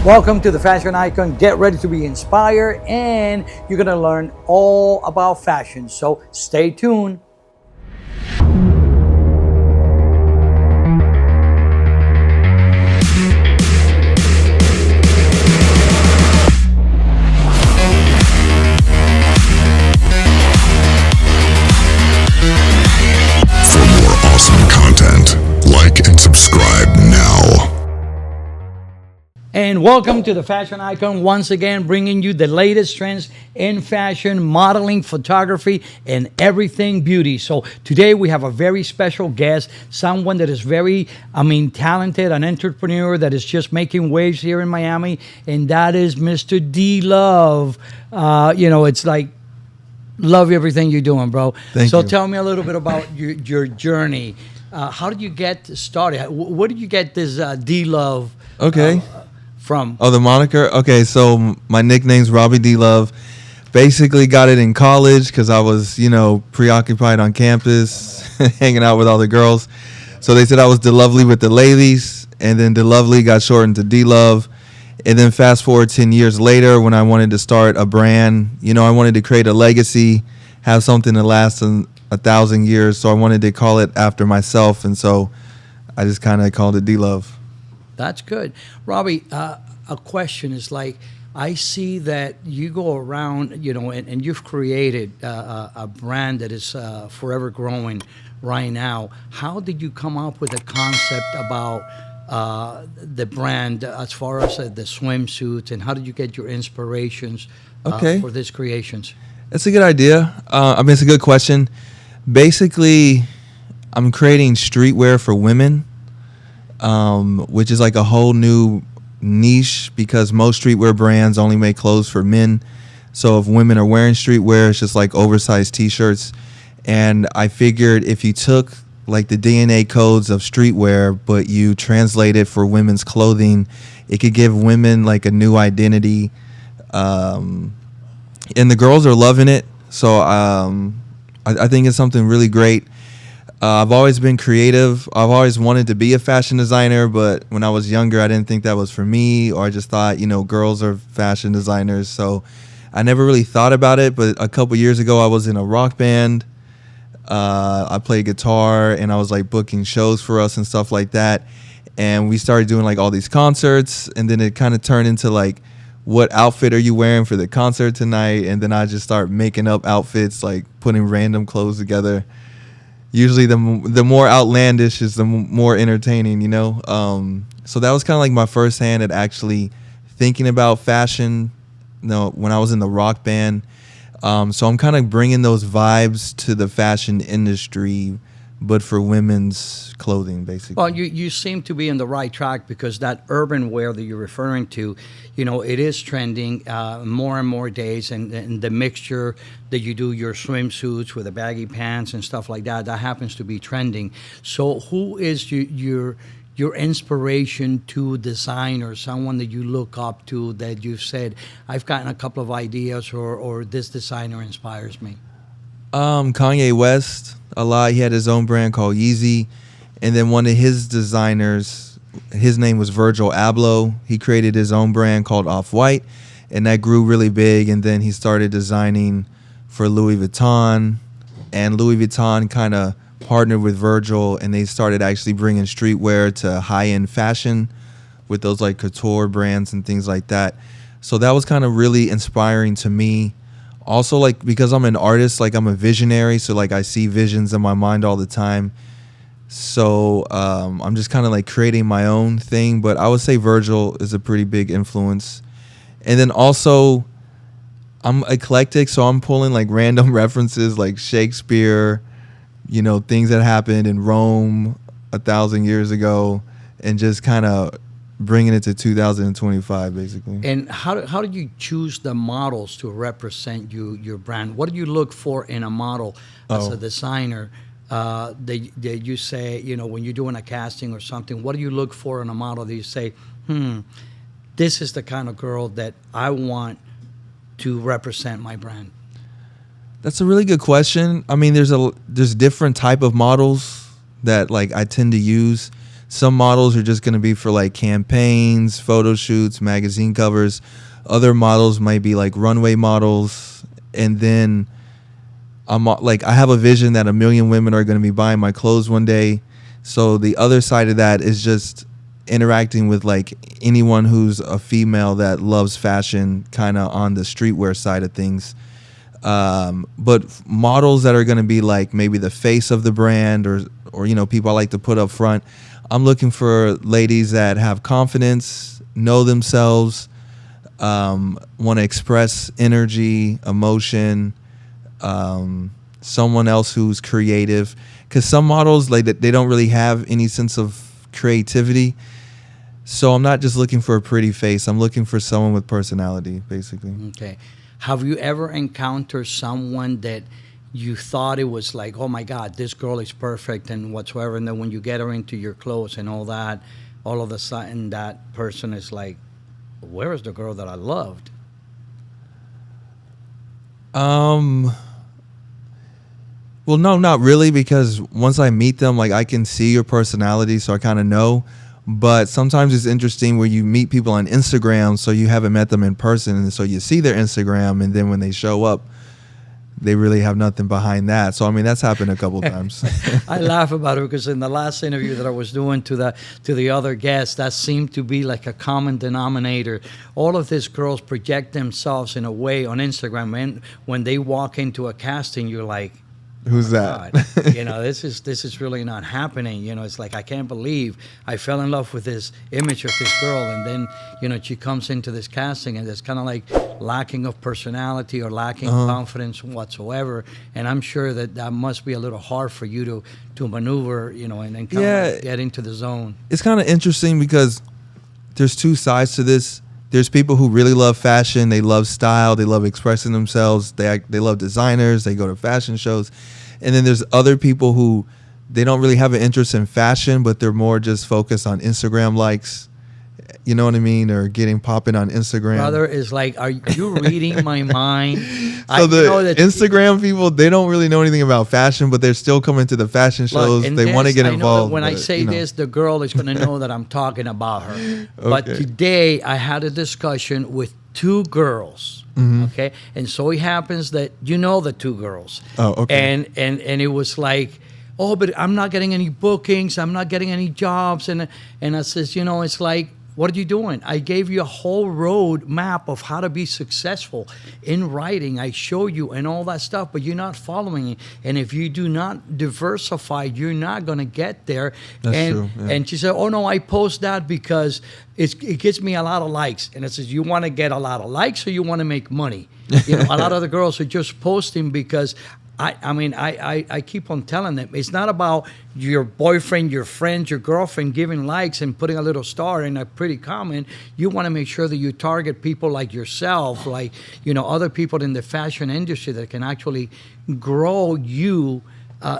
Welcome to the Fashion Icon. Get ready to be inspired, and you're going to learn all about fashion. So stay tuned. For more awesome content, like and subscribe now. And welcome to the Fashion Icon, once again bringing you the latest trends in fashion, modeling, photography, and everything beauty. So today we have a very special guest, someone that is very, talented, an entrepreneur that is just making waves here in Miami, and that is Mr. D Love. It's like, love everything you're doing, bro. Thank so you. tell me a little bit about your journey. How did you get started? Where did you get this D Love? Okay. From? Oh, the moniker? Okay, so my nickname's Robbie D Love. Basically got it in college because I was, preoccupied on campus, hanging out with all the girls. So they said I was DeLovely with the ladies, and then DeLovely got shortened to D Love. And then fast forward 10 years later when I wanted to start a brand, I wanted to create a legacy, have something that lasts 1,000 years. So I wanted to call it after myself, and so I just kind of called it D Love. That's good. Robbie, a question is like, I see that you go around, and you've created a brand that is forever growing right now. How did you come up with a concept about the brand as far as the swimsuits, and how did you get your inspirations for these creations? That's a good idea. It's a good question. Basically, I'm creating streetwear for women, which is like a whole new niche because most streetwear brands only make clothes for men. So if women are wearing streetwear, it's just like oversized t-shirts. And I figured if you took like the DNA codes of streetwear, but you translate it for women's clothing, it could give women like a new identity. And the girls are loving it. So I think it's something really great. I've always been creative. I've always wanted to be a fashion designer, but when I was younger, I didn't think that was for me, or I just thought, girls are fashion designers. So I never really thought about it. But a couple years ago, I was in a rock band. I played guitar, and I was like booking shows for us and stuff like that. And we started doing like all these concerts, and then it kind of turned into like, what outfit are you wearing for the concert tonight? And then I just start making up outfits, like putting random clothes together. Usually the more outlandish is the more entertaining, So that was kind of like my first hand at actually thinking about fashion, when I was in the rock band. So I'm kind of bringing those vibes to the fashion industry, but for women's clothing, basically. Well, you seem to be in the right track because that urban wear that you're referring to, it is trending more and more days, and the mixture that you do your swimsuits with the baggy pants and stuff like that happens to be trending. So who is your inspiration to design, or someone that you look up to that you've said, I've gotten a couple of ideas, or this designer inspires me? Kanye West, a lot. He had his own brand called Yeezy. And then one of his designers, his name was Virgil Abloh. He created his own brand called Off-White, and that grew really big. And then he started designing for Louis Vuitton, and Louis Vuitton kind of partnered with Virgil, and they started actually bringing streetwear to high-end fashion with those like couture brands and things like that. So that was kind of really inspiring to me. Also, like, because I'm an artist, like I'm a visionary, so like I see visions in my mind all the time. So I'm just kind of like creating my own thing, but I would say Virgil is a pretty big influence. And then also, I'm eclectic, so I'm pulling like random references like Shakespeare, things that happened in Rome 1,000 years ago, and just kind of bringing it to 2025, basically. And how do you choose the models to represent your brand? What do you look for in a model as a designer? That you say, when you're doing a casting or something, what do you look for in a model that you say, this is the kind of girl that I want to represent my brand? That's a really good question. I mean, there's different type of models that like I tend to use. Some models are just going to be for like campaigns, photo shoots, magazine covers. Other models might be like runway models. And then I have a vision that 1 million women are going to be buying my clothes one day. So the other side of that is just interacting with like anyone who's a female that loves fashion, kind of on the streetwear side of things. But models that are going to be like maybe the face of the brand, or you know, people I like to put up front. I'm looking for ladies that have confidence, know themselves, want to express energy, emotion, someone else who's creative. Because some models, like, they don't really have any sense of creativity. So I'm not just looking for a pretty face. I'm looking for someone with personality, basically. Okay. Have you ever encountered someone that you thought it was like, oh my God, this girl is perfect and whatsoever, and then when you get her into your clothes and all that, all of a sudden that person is like, where is the girl that I loved? Well, no, not really, because once I meet them, like, I can see your personality, so I kind of know. But sometimes it's interesting where you meet people on Instagram, so you haven't met them in person, and so you see their Instagram, and then when they show up, they really have nothing behind that. So I mean, that's happened a couple times. I laugh about it because in the last interview that I was doing to the other guests, that seemed to be like a common denominator. All of these girls project themselves in a way on Instagram, and when they walk into a casting, you're like, Who's that? God, you know, this is really not happening. You know, it's like, I can't believe I fell in love with this image of this girl, and then, you know, she comes into this casting and it's kind of like lacking of personality or lacking confidence whatsoever. And I'm sure that must be a little hard for you to maneuver, you know, and kind of get into the zone. It's kind of interesting because there's two sides to this. There's people who really love fashion. They love style. They love expressing themselves. They love designers. They go to fashion shows. And then there's other people who they don't really have an interest in fashion, but they're more just focused on Instagram likes. You know what I mean? Or getting popping on Instagram. Brother, is like, are you reading my mind? So the Instagram people, they don't really know anything about fashion, but they're still coming to the fashion shows. They want to get involved. When I say this, the girl is going to know that I'm talking about her. Okay. But today I had a discussion with two girls. Okay, and so it happens that you know the two girls. Oh, okay. And it was like, oh, but I'm not getting any bookings. I'm not getting any jobs. And I says, you know, it's like, what are you doing? I gave you a whole road map of how to be successful in writing. I show you and all that stuff, but you're not following it. And if you do not diversify, you're not going to get there. That's true. Yeah. And she said, oh, no, I post that because it gets me a lot of likes. And it says, you want to get a lot of likes or you want to make money? You know, a lot of the girls are just posting because I keep on telling them, it's not about your boyfriend, your friends, your girlfriend giving likes and putting a little star in a pretty comment. You want to make sure that you target people like yourself, like, you know, other people in the fashion industry that can actually grow you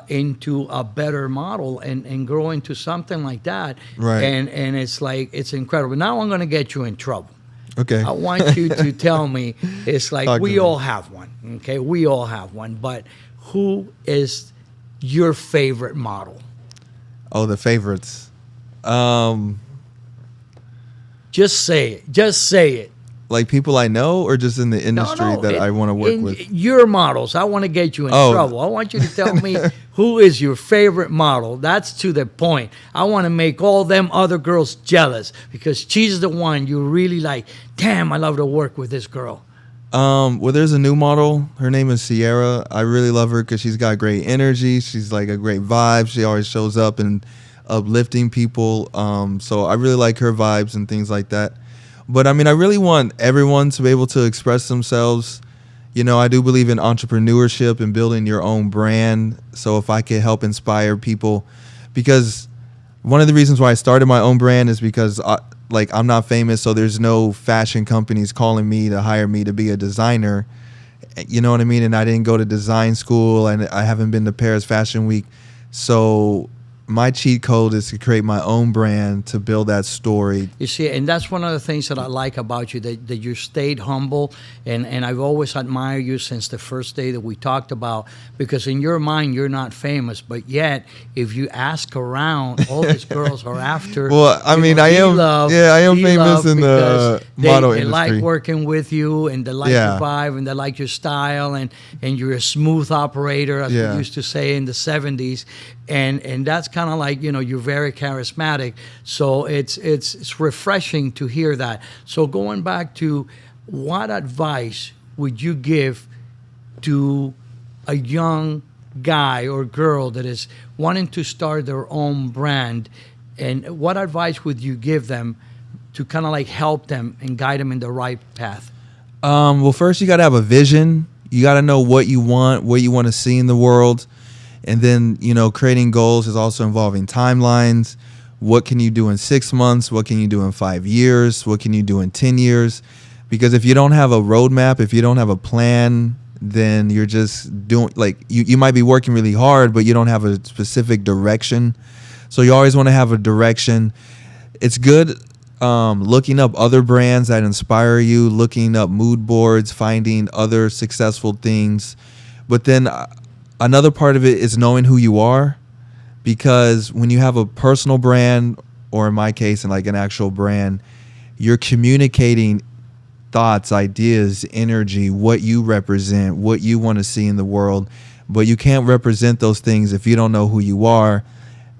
into a better model and grow into something like that. Right. And it's like, it's incredible. Now I'm going to get you in trouble. Okay. I want you to tell me, it's like we all have one, okay? We all have one, but who is your favorite model? Oh, the favorites. Just say it. Just say it. Like people I know, or just in the industry I want to work with? Your models. I want to get you in trouble. I want you to tell me who is your favorite model. That's to the point. I want to make all them other girls jealous because she's the one you really like. Damn, I love to work with this girl. Well, there's a new model. Her name is Sierra. I really love her because she's got great energy. She's like a great vibe. She always shows up and uplifting people. So I really like her vibes and things like that. But I mean, I really want everyone to be able to express themselves. You know, I do believe in entrepreneurship and building your own brand. So if I could help inspire people, because one of the reasons why I started my own brand is because I'm not famous. So there's no fashion companies calling me to hire me to be a designer. You know what I mean? And I didn't go to design school and I haven't been to Paris Fashion Week. So my cheat code is to create my own brand to build that story. You see, and that's one of the things that I like about you, that you stayed humble, and I've always admired you since the first day that we talked about, because in your mind, you're not famous, but yet, if you ask around, all these girls are after. Well, I mean, I am famous in the model they industry. like working with you, and they like Yeah. your vibe, and they like your style, and you're a smooth operator, as Yeah. we used to say in the 70s. And that's kind of like, you're very charismatic. So it's refreshing to hear that. So going back to, what advice would you give to a young guy or girl that is wanting to start their own brand? And what advice would you give them to kind of like help them and guide them in the right path? Well, first you got to have a vision. You got to know what you want to see in the world. And then, creating goals is also involving timelines. What can you do in 6 months? What can you do in 5 years? What can you do in 10 years? Because if you don't have a roadmap, if you don't have a plan, then you're just doing, like, you might be working really hard, but you don't have a specific direction. So you always want to have a direction. It's good looking up other brands that inspire you, looking up mood boards, finding other successful things. But then another part of it is knowing who you are, because when you have a personal brand, or in my case, and like an actual brand, you're communicating thoughts, ideas, energy, what you represent, what you want to see in the world. But you can't represent those things if you don't know who you are.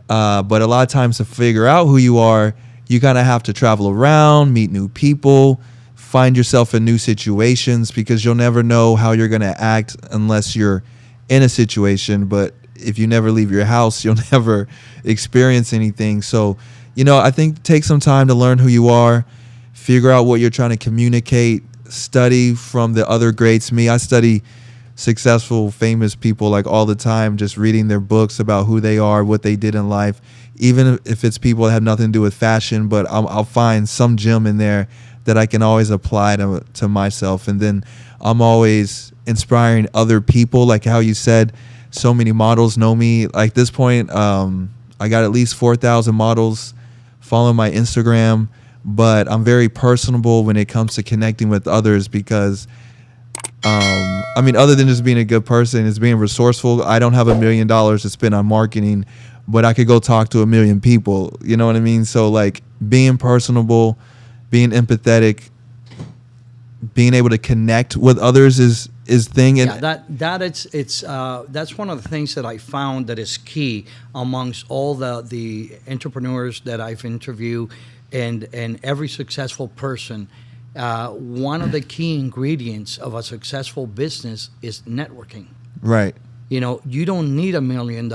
But a lot of times, to figure out who you are, you kind of have to travel around, meet new people, find yourself in new situations, because you'll never know how you're going to act unless you're in a situation. But if you never leave your house, you'll never experience anything. So, I think take some time to learn who you are, figure out what you're trying to communicate, study from the other greats. I study successful, famous people like all the time, just reading their books about who they are, what they did in life, even if it's people that have nothing to do with fashion, but I'll find some gem in there that I can always apply to myself. And then I'm always inspiring other people, like how you said, so many models know me. Like this point, I got at least 4,000 models following my Instagram, but I'm very personable when it comes to connecting with others, because other than just being a good person, is being resourceful. I don't have $1 million to spend on marketing, but I could go talk to 1 million people. You know what I mean? So like being personable, being empathetic, being able to connect with others is thing. And that's one of the things that I found that is key amongst all the entrepreneurs that I've interviewed, and every successful person. One of the key ingredients of a successful business is networking. Right. You don't need $1 million,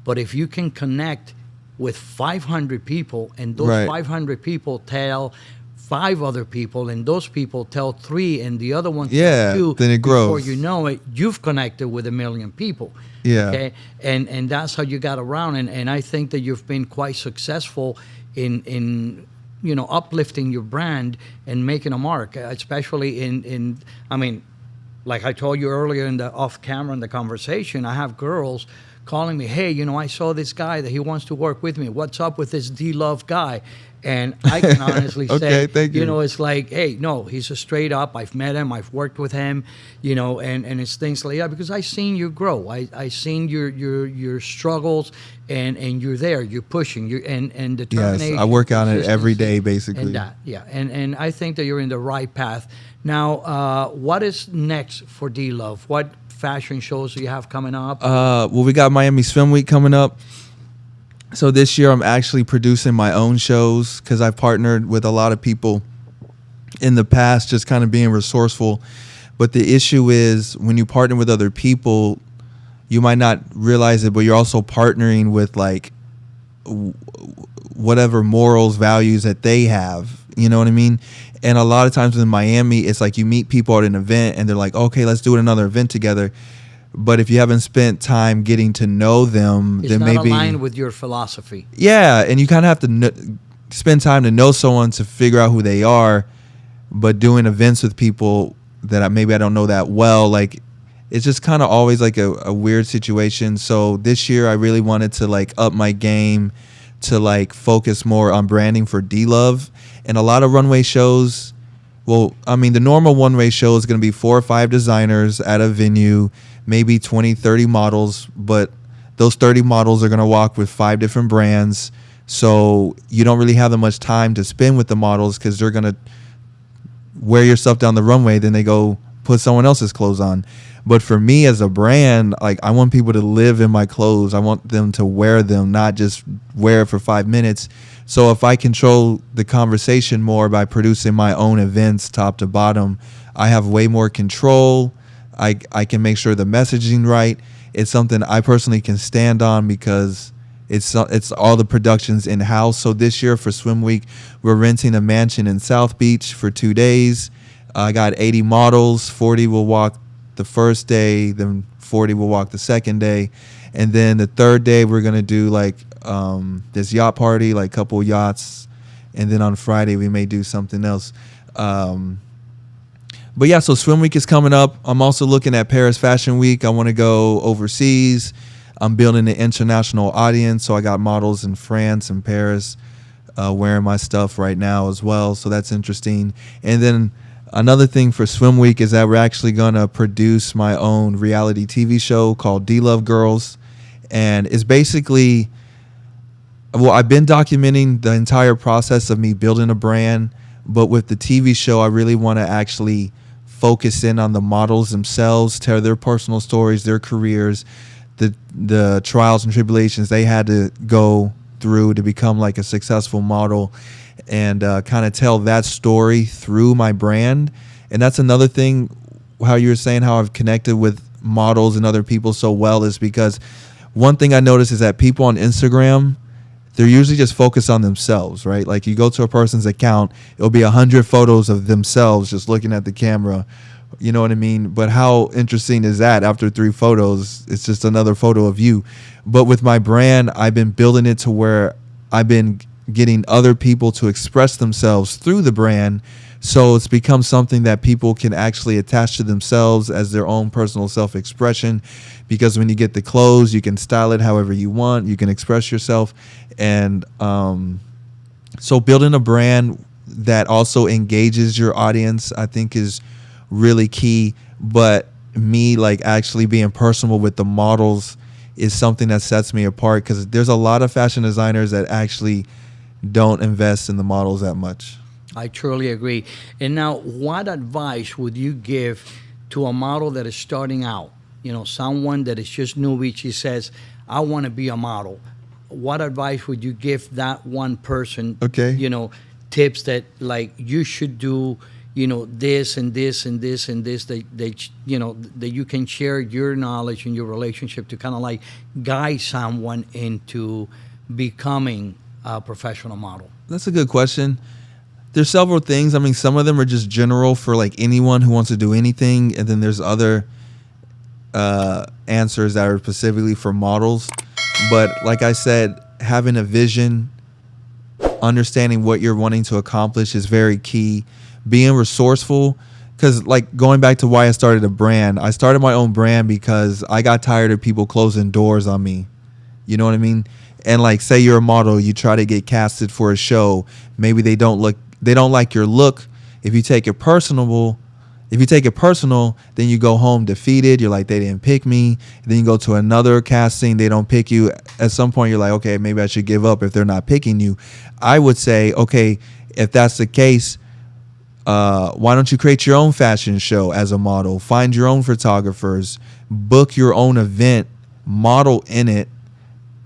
but if you can connect with 500 people, and those Right. 500 people tell 5 other people, and those people tell 3, and the other one Yeah, tells 2, then it grows. Before you know it, you've connected with 1 million people. Yeah. Okay, and that's how you got around, and I think that you've been quite successful in uplifting your brand and making a mark, especially in like I told you earlier in the off camera in the conversation, I have girls calling me, hey, I saw this guy that he wants to work with me. What's up with this D-Love guy? And I can honestly Okay, say, thank you. It's like, hey, no, he's a straight up. I've met him. I've worked with him, and it's things like that, because I've seen you grow. I seen your struggles, and you're there. You're pushing. And determination. Yes, I work on it every consistency, day, basically. And that, yeah. And I think that you're in the right path. Now, what is next for D-Love? What fashion shows do you have coming up? Well, we got Miami Swim Week coming up. So this year I'm actually producing my own shows, because I've partnered with a lot of people in the past, just kind of being resourceful. But the issue is, when you partner with other people, you might not realize it, but you're also partnering with like whatever morals, values that they have. You know what I mean? And a lot of times in Miami, it's like you meet people at an event and they're like, okay, let's do another event together. But if you haven't spent time getting to know them, it's then not maybe aligned with your philosophy. Yeah, and you kind of have to spend time to know someone to figure out who they are. But doing events with people that maybe I don't know that well, like it's just kind of always like a weird situation. So this year I really wanted to like up my game to like focus more on branding for D-Love. And a lot of runway shows, well, I mean, the normal one-way show is going to be 4 or 5 designers at a venue, maybe 20, 30 models, but those 30 models are going to walk with 5 different brands. So you don't really have that much time to spend with the models because they're going to wear your stuff down the runway, then they go put someone else's clothes on. But for me as a brand, like I want people to live in my clothes. I want them to wear them, not just wear it for 5 minutes. So if I control the conversation more by producing my own events top to bottom, I have way more control. I can make sure the messaging right. It's something I personally can stand on because it's all the productions in-house. So this year for Swim Week, we're renting a mansion in South Beach for 2 days. I got 80 models. 40 will walk the first day, then 40 will walk the second day. And then the third day, we're going to do like this yacht party, like a couple yachts. And then on Friday, we may do something else. But yeah, so Swim Week is coming up. I'm also looking at Paris Fashion Week. I want to go overseas. I'm building an international audience. So I got models in France and Paris wearing my stuff right now as well. So that's interesting. And then another thing for Swim Week is that we're actually going to produce my own reality TV show called D-Love Girls. And it's basically, well, I've been documenting the entire process of me building a brand. But with the TV show, I really want to actually focus in on the models themselves, tell their personal stories, their careers, the trials and tribulations they had to go through to become like a successful model, and kind of tell that story through my brand. And that's another thing, how you were saying how I've connected with models and other people so well, is because one thing I noticed is that people on Instagram, they're usually just focused on themselves, right? Like you go to a person's account, it'll be 100 photos of themselves just looking at the camera. You know what I mean? But how interesting is that? After 3 photos, it's just another photo of you. But with my brand, I've been building it to where I've been getting other people to express themselves through the brand. So it's become something that people can actually attach to themselves as their own personal self-expression. Because when you get the clothes, you can style it however you want. You can express yourself. And so building a brand that also engages your audience, I think, is really key. But me like actually being personable with the models is something that sets me apart, because there's a lot of fashion designers that actually don't invest in the models that much. I truly agree. And now, what advice would you give to a model that is starting out? You know, someone that is just newbie, she says, I want to be a model. What advice would you give that one person? Okay. You know, tips that like you should do, you know, this and this and this and this, that you know, that you can share your knowledge and your relationship to kind of like guide someone into becoming a professional model? That's a good question. There's several things. I mean, some of them are just general for like anyone who wants to do anything. And then there's other answers that are specifically for models. But like I said, having a vision, understanding what you're wanting to accomplish is very key. Being resourceful, because like going back to why I started a brand, I started my own brand because I got tired of people closing doors on me. You know what I mean? And like, say you're a model, you try to get casted for a show. Maybe they don't like your look. If you take it personal, then you go home defeated. You're like, they didn't pick me. Then you go to another casting, they don't pick you. At some point, you're like, okay, maybe I should give up if they're not picking you. I would say, okay, if that's the case, why don't you create your own fashion show as a model? Find your own photographers, book your own event, model in it,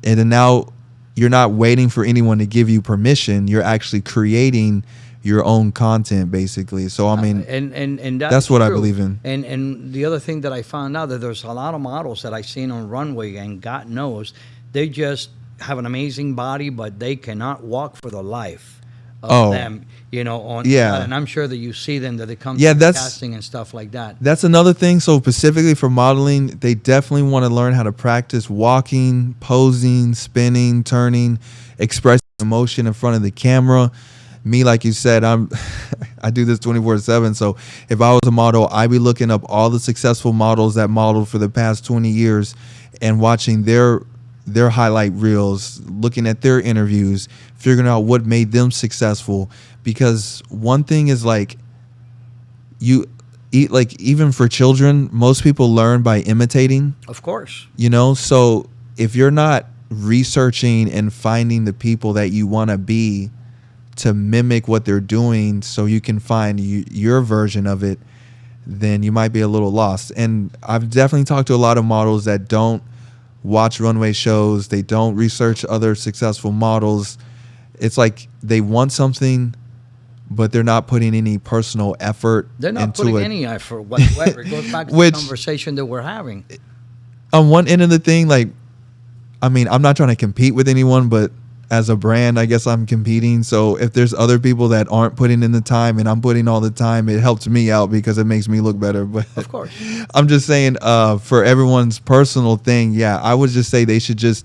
and then now you're not waiting for anyone to give you permission. You're actually creating your own content, basically. So I mean, and that's what true. I believe in. And the other thing that I found out, that there's a lot of models that I've seen on runway, and God knows they just have an amazing body, but they cannot walk for the life of them. You know, and I'm sure that you see them, that they come to casting and stuff like that. That's another thing. So specifically for modeling, they definitely want to learn how to practice walking, posing, spinning, turning, expressing emotion in front of the camera. me, like you said, I do this 24/7. So if I was a model, I'd be looking up all the successful models that modeled for the past 20 years and watching their highlight reels, looking at their interviews, figuring out what made them successful. Because one thing is like, you eat, like, even for children, most people learn by imitating, Of course. so if you're not researching and finding the people that you want to be to mimic what they're doing so you can find your version of it, then you might be a little lost. And I've definitely talked to a lot of models that don't watch runway shows, they don't research other successful models. It's like they want something, but they're not putting any personal effort They're not into putting it. any effort whatsoever. It goes back to Which- the conversation that we're having. On one end of the thing, like, I mean, I'm not trying to compete with anyone, but as a brand, I guess I'm competing. So if there's other people that aren't putting in the time and I'm putting all the time, it helps me out because it makes me look better. But Of course. I'm just saying, for everyone's personal thing, yeah, I would just say they should just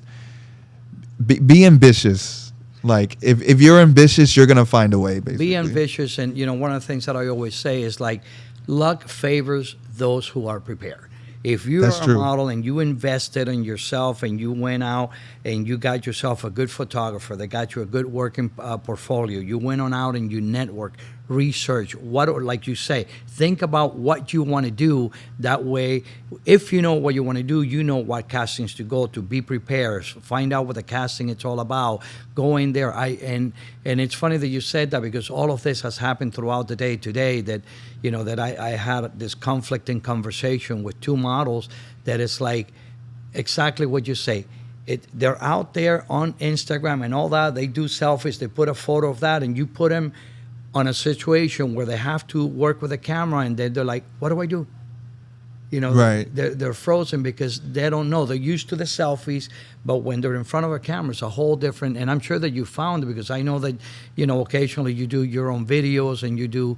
be ambitious. Like, if you're ambitious, you're gonna find a way. Basically, Be ambitious, and one of the things that I always say is like, luck favors those who are prepared. If you're That's a true. model and you invested in yourself and you went out and you got yourself a good photographer that got you a good working portfolio, you went on out and you network, research, like you say, think about what you want to do. That way, if you know what you want to do, you know what castings to go to. Be prepared. Find out what the casting it's all about. Go in there. And it's funny that you said that, because all of this has happened throughout the day today. That that I had this conflicting conversation with two models. That is like exactly what you say. They're out there on Instagram and all that. They do selfies. They put a photo of that, and you put them on a situation where they have to work with a camera, and then they're like, "What do I do?" Right. They're frozen because they don't know. They're used to the selfies, but when they're in front of a camera, it's a whole different. And I'm sure that you found it, because I know that occasionally you do your own videos and you do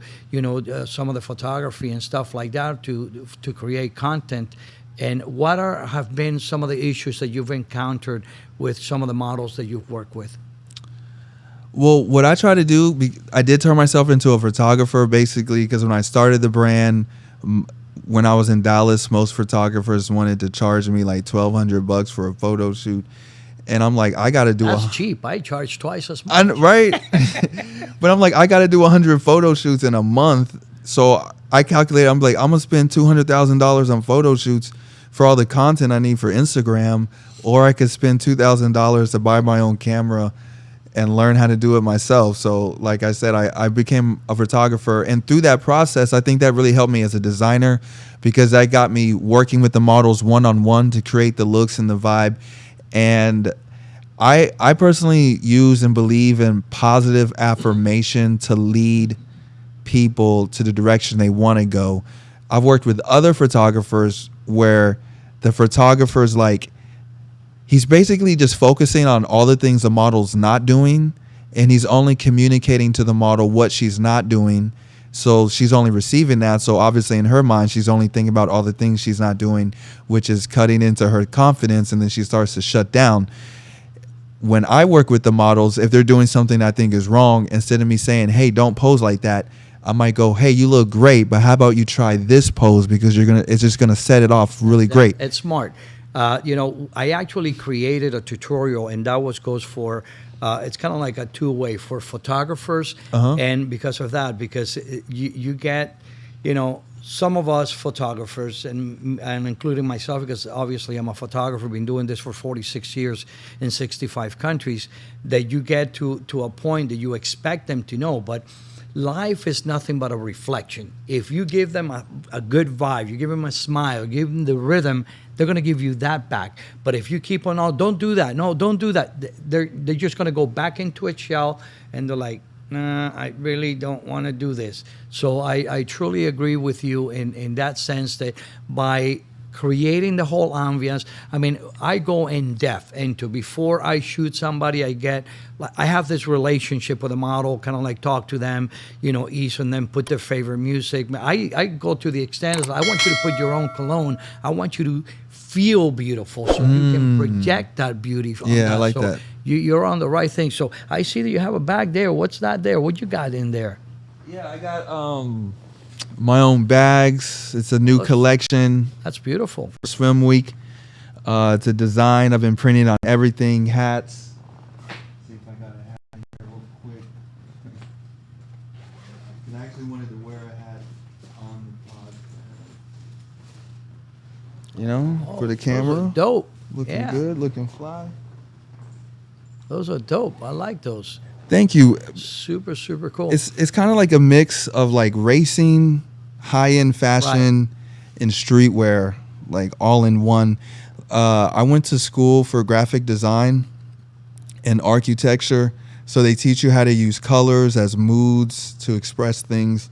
some of the photography and stuff like that to create content. And what have been some of the issues that you've encountered with some of the models that you've worked with? Well, what I try to do, I did turn myself into a photographer, basically, because when I started the brand, when I was in Dallas, most photographers wanted to charge me like $1,200 for a photo shoot, and I'm like, I got to do That's cheap. I charge twice as much. right? But I'm like, I got to do 100 photo shoots in a month, so I calculated. I'm like, I'm gonna spend $200,000 on photo shoots for all the content I need for Instagram, or I could spend $2,000 to buy my own camera and learn how to do it myself. So like I said, I became a photographer, and through that process, I think that really helped me as a designer, because that got me working with the models one-on-one to create the looks and the vibe. And I personally use and believe in positive affirmation to lead people to the direction they want to go. I've worked with other photographers where the photographer's like, he's basically just focusing on all the things the model's not doing, and he's only communicating to the model what she's not doing. So she's only receiving that. So obviously in her mind, she's only thinking about all the things she's not doing, which is cutting into her confidence, and then she starts to shut down. When I work with the models, if they're doing something I think is wrong, instead of me saying, hey, don't pose like that, I might go, hey, you look great, but how about you try this pose, because it's just gonna set it off really great. It's smart. I actually created a tutorial, and that goes for, it's kind of like a two-way for photographers. And because of that, because you get, some of us photographers, and including myself, because obviously I'm a photographer, been doing this for 46 years in 65 countries, that you get to a point that you expect them to know. But life is nothing but a reflection. If you give them a good vibe, you give them a smile, give them the rhythm, they're going to give you that back. But if you keep on, oh, don't do that. No, don't do that. They're just going to go back into a shell, and they're like, nah, I really don't want to do this. So I truly agree with you in that sense, that by creating the whole ambience. I mean, I go in depth into before I shoot somebody. I have this relationship with a model, kind of like talk to them, each and then put their favorite music. I go to the extent of I want you to put your own cologne. I want you to feel beautiful so you can project that beauty. Yeah, I like so that. You're on the right thing. So I see that you have a bag there. What's that there? What you got in there? Yeah, I got my own bags. It's a new collection That's beautiful. for Swim Week. It's a design I've been printing on everything. Hats. See if I got a hat in here real quick. And I actually wanted to wear a hat on the pod. For the camera. Those are dope. Looking Yeah. good, looking fly. Those are dope. I like those. Thank you. Super, super cool. It's kind of like a mix of like racing, high-end fashion, and streetwear, like all in one. I went to school for graphic design and architecture, so they teach you how to use colors as moods to express things,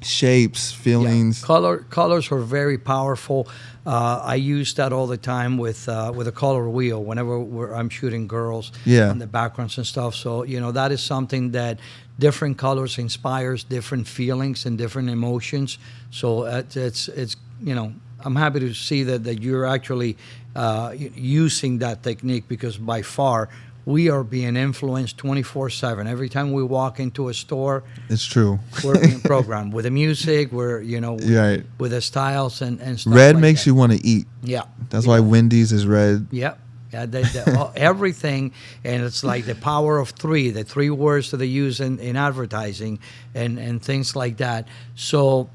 shapes, feelings. Colors are very powerful. I use that all the time with a color wheel whenever I'm shooting girls Yeah. in the backgrounds and stuff. So that is something that different colors inspires different feelings and different emotions. So it's I'm happy to see that you're actually using that technique, because by far we are being influenced 24/7. Every time we walk into a store, It's true. we're being programmed with the music. We're Right. with the styles and stuff. Red like makes that. you want to eat. Yeah. That's why Wendy's is red. Yep. Yeah, everything, and it's like the power of three, the three words that they use in advertising and things like that. So,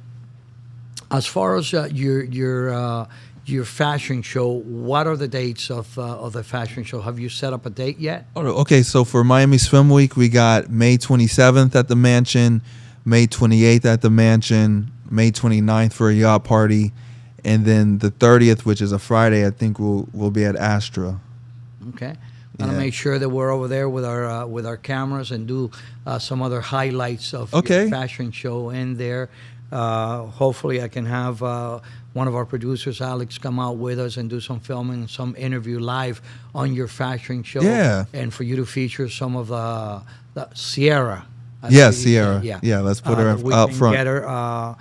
as far as your fashion show, what are the dates of the fashion show? Have you set up a date yet? Oh, okay, so for Miami Swim Week, we got May 27th at the Mansion, May 28th at the Mansion, May 29th for a yacht party, and then the 30th, which is a Friday, I think we'll be at Astra. Okay. Gonna Yeah. make sure that we're over there with our cameras and do some other highlights of Okay. your fashion show in there. Hopefully, I can have one of our producers, Alex, come out with us and do some filming, some interview live on your fashion show. Yeah. And for you to feature some of the Sierra. I Yeah, believe, Sierra. Yeah. Yeah, let's put her that we out can front. Get her, on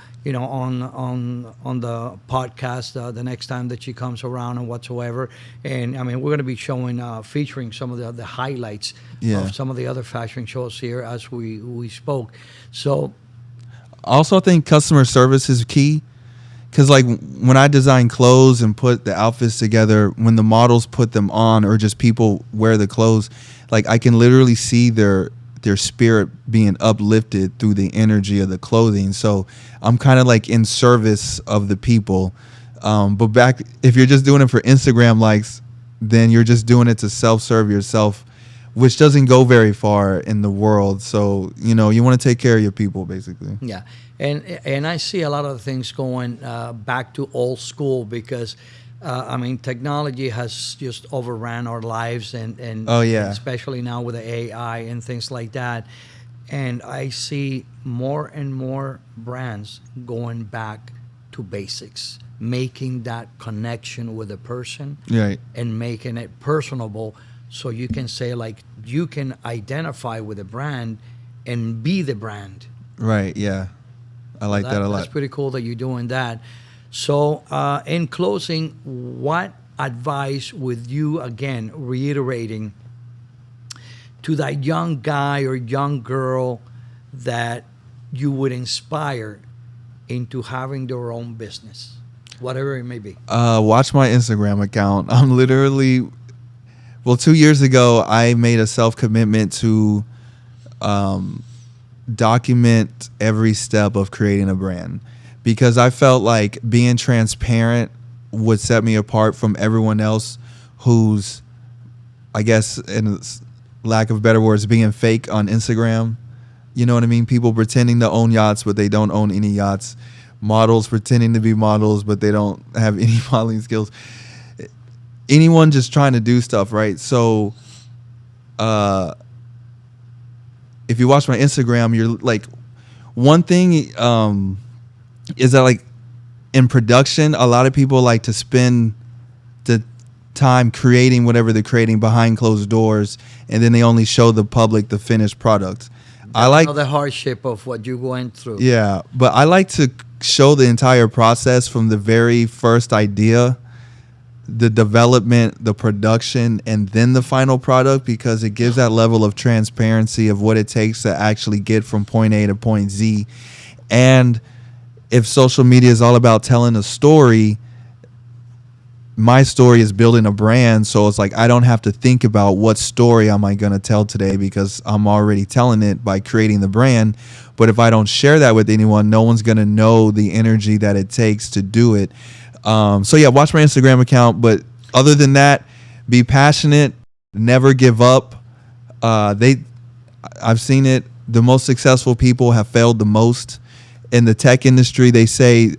the podcast the next time that she comes around and whatsoever. And I mean, we're going to be showing, featuring some of the highlights Yeah. of some of the other fashion shows here as we spoke. So. Also, I think customer service is key, because like when I design clothes and put the outfits together, when the models put them on or just people wear the clothes, like I can literally see their spirit being uplifted through the energy of the clothing. So I'm kind of like in service of the people. But if you're just doing it for Instagram likes, then you're just doing it to self-serve yourself, which doesn't go very far in the world. So, you want to take care of your people, basically. Yeah, and I see a lot of things going back to old school, because I mean, technology has just overran our lives, and Oh, yeah. especially now with the AI and things like that. And I see more and more brands going back to basics, making that connection with a person, Right. and making it personable. So you can say, like, you can identify with a brand and be the brand. Right, yeah. I like that a lot. That's pretty cool that you're doing that. So, in closing, what advice would you, again, reiterating to that young guy or young girl that you would inspire into having their own business, whatever it may be? Watch my Instagram account. I'm literally, 2 years ago, I made a self-commitment to document every step of creating a brand, because I felt like being transparent would set me apart from everyone else who's, I guess, in lack of better words, being fake on Instagram. You know what I mean? People pretending to own yachts, but they don't own any yachts. Models pretending to be models, but they don't have any modeling skills. Anyone just trying to do stuff, right? So, if you watch my Instagram, you're like, one thing is that, like, in production, a lot of people like to spend the time creating whatever they're creating behind closed doors, and then they only show the public the finished product. I like the hardship of what you went through. Yeah, but I like to show the entire process from the very first idea, the development, the production, and then the final product, because it gives that level of transparency of what it takes to actually get from point A to point Z. And if social media is all about telling a story, my story is building a brand, so it's like I don't have to think about what story am I going to tell today, because I'm already telling it by creating the brand. But if I don't share that with anyone, no one's going to know the energy that it takes to do it. So yeah, watch my Instagram account. But other than that, be passionate, never give up. I've seen it. The most successful people have failed the most. In the tech industry, they say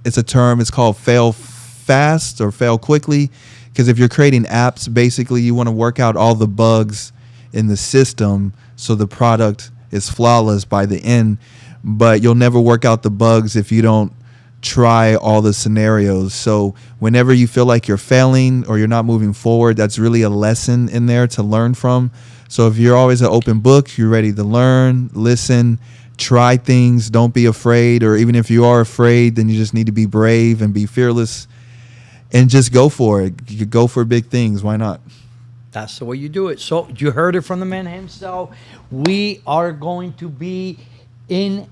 it's a term. It's called fail fast or fail quickly, because if you're creating apps, basically you want to work out all the bugs in the system so the product is flawless by the end, but you'll never work out the bugs if you don't try all the scenarios. So whenever you feel like you're failing or you're not moving forward, that's really a lesson in there to learn from. So if you're always an open book, you're ready to learn, listen, try things, don't be afraid, or even if you are afraid, then you just need to be brave and be fearless and just go for it. You go for big things. Why not? That's the way you do it. So you heard it from the man himself. We are going to be in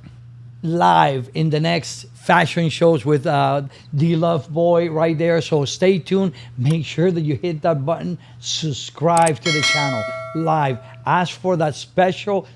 live in the next fashion shows with D Love Boy right there. So stay tuned. Make sure that you hit that button. Subscribe to the channel live. Ask for that special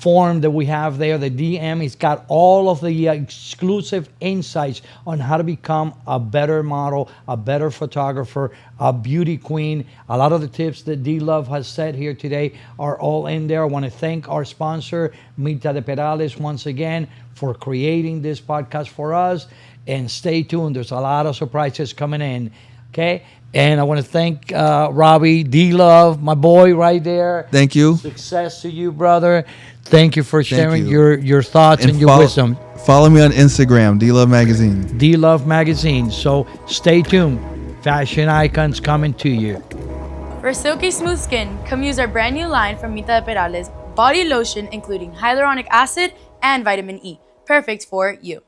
form that we have there, the DM. It's got all of the exclusive insights on how to become a better model, a better photographer, a beauty queen. A lot of the tips that D Love has said here today are all in there. I want to thank our sponsor, Mita de Perales, once again for creating this podcast for us. And stay tuned. There's a lot of surprises coming in. Okay? And I want to thank Robbie, D Love, my boy right there. Thank you. Success to you, brother. Thank you for sharing you. your thoughts and your wisdom. Follow me on Instagram, D Love Magazine. D Love Magazine. So stay tuned. Fashion icons coming to you. For silky smooth skin, come use our brand new line from Mita de Perales body lotion, including hyaluronic acid and vitamin E. Perfect for you.